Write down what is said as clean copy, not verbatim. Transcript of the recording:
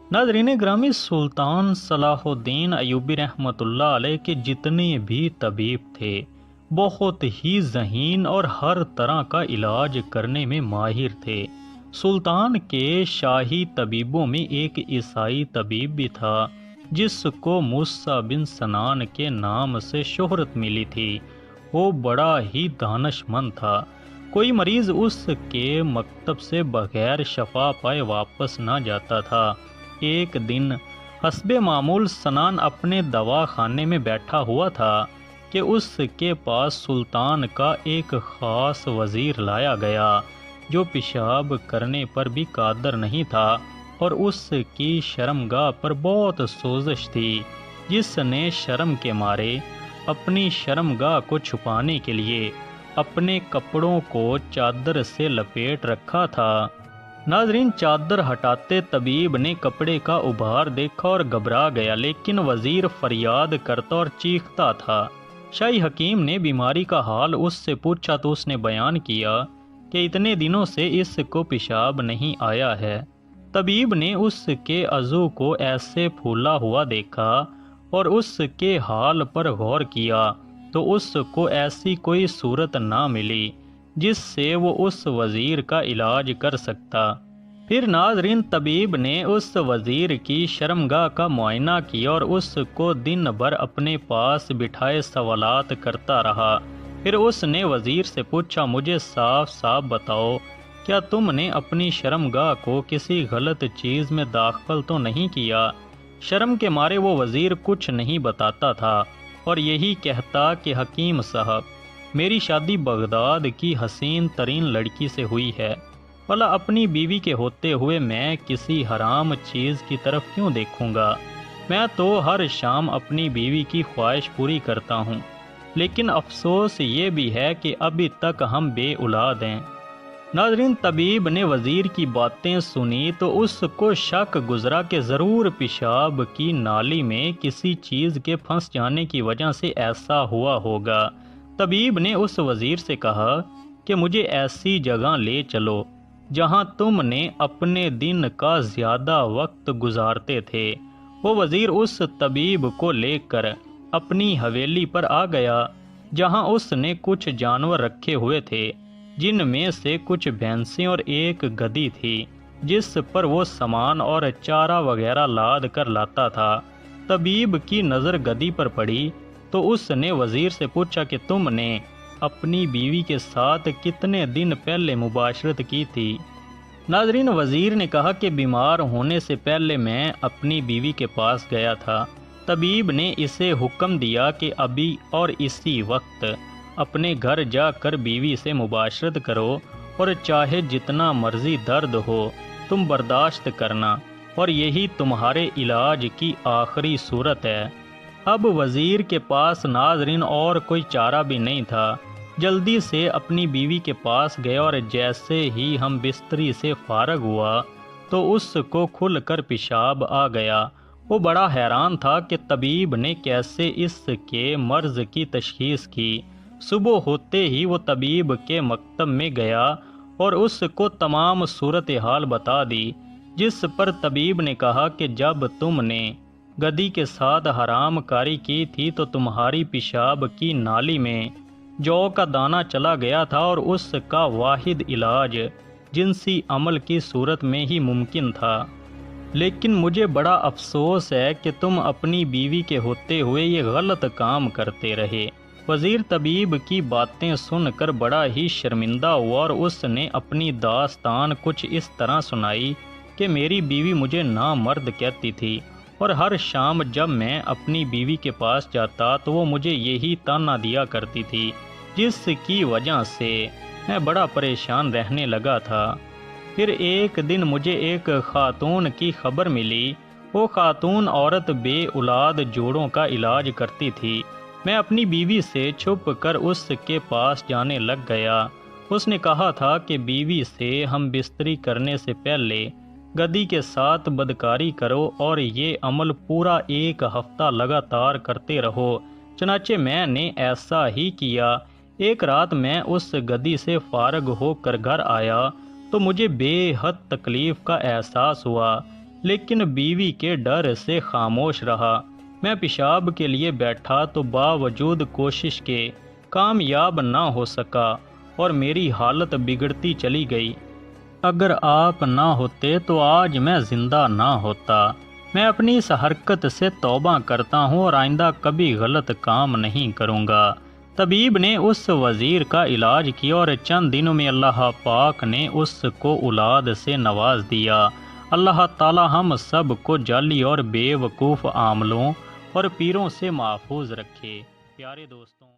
नाज़रीन ग्रामी, सुल्तान सलाहुद्दीन अयूबी रहमतुल्लाह अलैह के जितने भी तबीब थे बहुत ही ज़हीन और हर तरह का इलाज करने में माहिर थे। सुल्तान के शाही तबीबों में एक ईसाई तबीब भी था जिसको मूसा बिन सनान के नाम से शोहरत मिली थी। वो बड़ा ही दानशमंद था। कोई मरीज़ उसके मकतब से बगैर शफा पाए वापस ना जाता था। एक दिन हस्बे मामूल सनान अपने दवाखाने में बैठा हुआ था कि उसके पास सुल्तान का एक ख़ास वज़ीर लाया गया जो पेशाब करने पर भी कादर नहीं था और उसकी शर्मगाह पर बहुत सोजिश थी, जिसने शर्म के मारे अपनी शर्मगाह को छुपाने के लिए अपने कपड़ों को चादर से लपेट रखा था। नाजरीन, चादर हटाते तबीब ने कपड़े का उभार देखा और घबरा गया, लेकिन वजीर फरियाद करता और चीखता था। शाही हकीम ने बीमारी का हाल उससे पूछा तो उसने बयान किया कि इतने दिनों से इसको पेशाब नहीं आया है। तबीब ने उसके अज़ू को ऐसे फूला हुआ देखा और उसके हाल पर गौर किया तो उसको ऐसी कोई सूरत ना मिली जिससे वो उस वज़ीर का इलाज कर सकता। फिर नाज़रीन, तबीब ने उस वज़ीर की शर्मगाह का मुआयना किया और उसको दिन भर अपने पास बिठाए सवालात करता रहा। फिर उसने वज़ीर से पूछा, मुझे साफ साफ बताओ, क्या तुमने अपनी शर्मगाह को किसी गलत चीज़ में दाखिल तो नहीं किया? शर्म के मारे वो वज़ीर कुछ नहीं बताता था और यही कहता कि हकीम साहब, मेरी शादी बगदाद की हसीन तरीन लड़की से हुई है, भला अपनी बीवी के होते हुए मैं किसी हराम चीज़ की तरफ क्यों देखूंगा? मैं तो हर शाम अपनी बीवी की ख्वाहिश पूरी करता हूँ, लेकिन अफसोस ये भी है कि अभी तक हम बे औलाद हैं। नाज़रीन, तबीब ने वज़ीर की बातें सुनी तो उसको शक गुजरा कि ज़रूर पेशाब की नाली में किसी चीज़ के फंस जाने की वजह से ऐसा हुआ होगा। तबीब ने उस वज़ीर से कहा कि मुझे ऐसी जगह ले चलो जहां तुमने अपने दिन का ज़्यादा वक्त गुजारते थे। वो वज़ीर उस तबीब को लेकर अपनी हवेली पर आ गया जहां उसने कुछ जानवर रखे हुए थे, जिनमें से कुछ भैंसें और एक गधी थी जिस पर वो सामान और चारा वगैरह लाद कर लाता था। तबीब की नज़र गधी पर पड़ी तो उसने वज़ीर से पूछा कि तुमने अपनी बीवी के साथ कितने दिन पहले मुबाशरत की थी? नाज़रीन, वज़ीर ने कहा कि बीमार होने से पहले मैं अपनी बीवी के पास गया था। तबीब ने इसे हुक्म दिया कि अभी और इसी वक्त अपने घर जाकर बीवी से मुबाशरत करो और चाहे जितना मर्जी दर्द हो तुम बर्दाश्त करना, और यही तुम्हारे इलाज की आखिरी सूरत है। अब वज़ीर के पास नाज़रीन और कोई चारा भी नहीं था। जल्दी से अपनी बीवी के पास गया और जैसे ही हम बिस्तरी से फारग हुआ तो उसको खुल कर पेशाब आ गया। वो बड़ा हैरान था कि तबीब ने कैसे इसके मर्ज़ की तशख़ीस की। सुबह होते ही वो तबीब के मकतब में गया और उसको तमाम सूरत हाल बता दी, जिस पर तबीब ने कहा कि जब तुमने गधी के साथ हराम कारी की थी तो तुम्हारी पेशाब की नाली में जौ का दाना चला गया था और उसका वाहिद इलाज जिनसी अमल की सूरत में ही मुमकिन था। लेकिन मुझे बड़ा अफसोस है कि तुम अपनी बीवी के होते हुए ये गलत काम करते रहे। वज़ीर तबीब की बातें सुनकर बड़ा ही शर्मिंदा हुआ और उसने अपनी दास्तान कुछ इस तरह सुनाई कि मेरी बीवी मुझे नामर्द कहती थी और हर शाम जब मैं अपनी बीवी के पास जाता तो वो मुझे यही ताना दिया करती थी, जिसकी वजह से मैं बड़ा परेशान रहने लगा था। फिर एक दिन मुझे एक खातून की खबर मिली। वो खातून औरत बे औलाद जोड़ों का इलाज करती थी। मैं अपनी बीवी से छुप कर उसके पास जाने लग गया। उसने कहा था कि बीवी से हम बिस्तरी करने से पहले गधी के साथ बदकारी करो और ये अमल पूरा एक हफ्ता लगातार करते रहो। चनाचे मैंने ऐसा ही किया। एक रात मैं उस गधी से फारग होकर घर आया तो मुझे बेहद तकलीफ़ का एहसास हुआ, لیکن بیوی کے ڈر سے خاموش رہا۔ میں پیشاب کے لیے بیٹھا تو باوجود کوشش کے کامیاب نہ ہو سکا اور میری حالت بگڑتی چلی گئی۔ اگر آپ نہ ہوتے تو آج میں زندہ نہ ہوتا۔ میں اپنی اس حرکت سے توبہ کرتا ہوں اور آئندہ کبھی غلط کام نہیں کروں گا۔ طبیب نے اس وزیر کا علاج کیا اور چند دنوں میں اللہ پاک نے اس کو اولاد سے نواز دیا۔ اللہ تعالی ہم سب کو جعلی اور بے وقوف عاملوں اور پیروں سے محفوظ رکھے۔ پیارے دوستوں،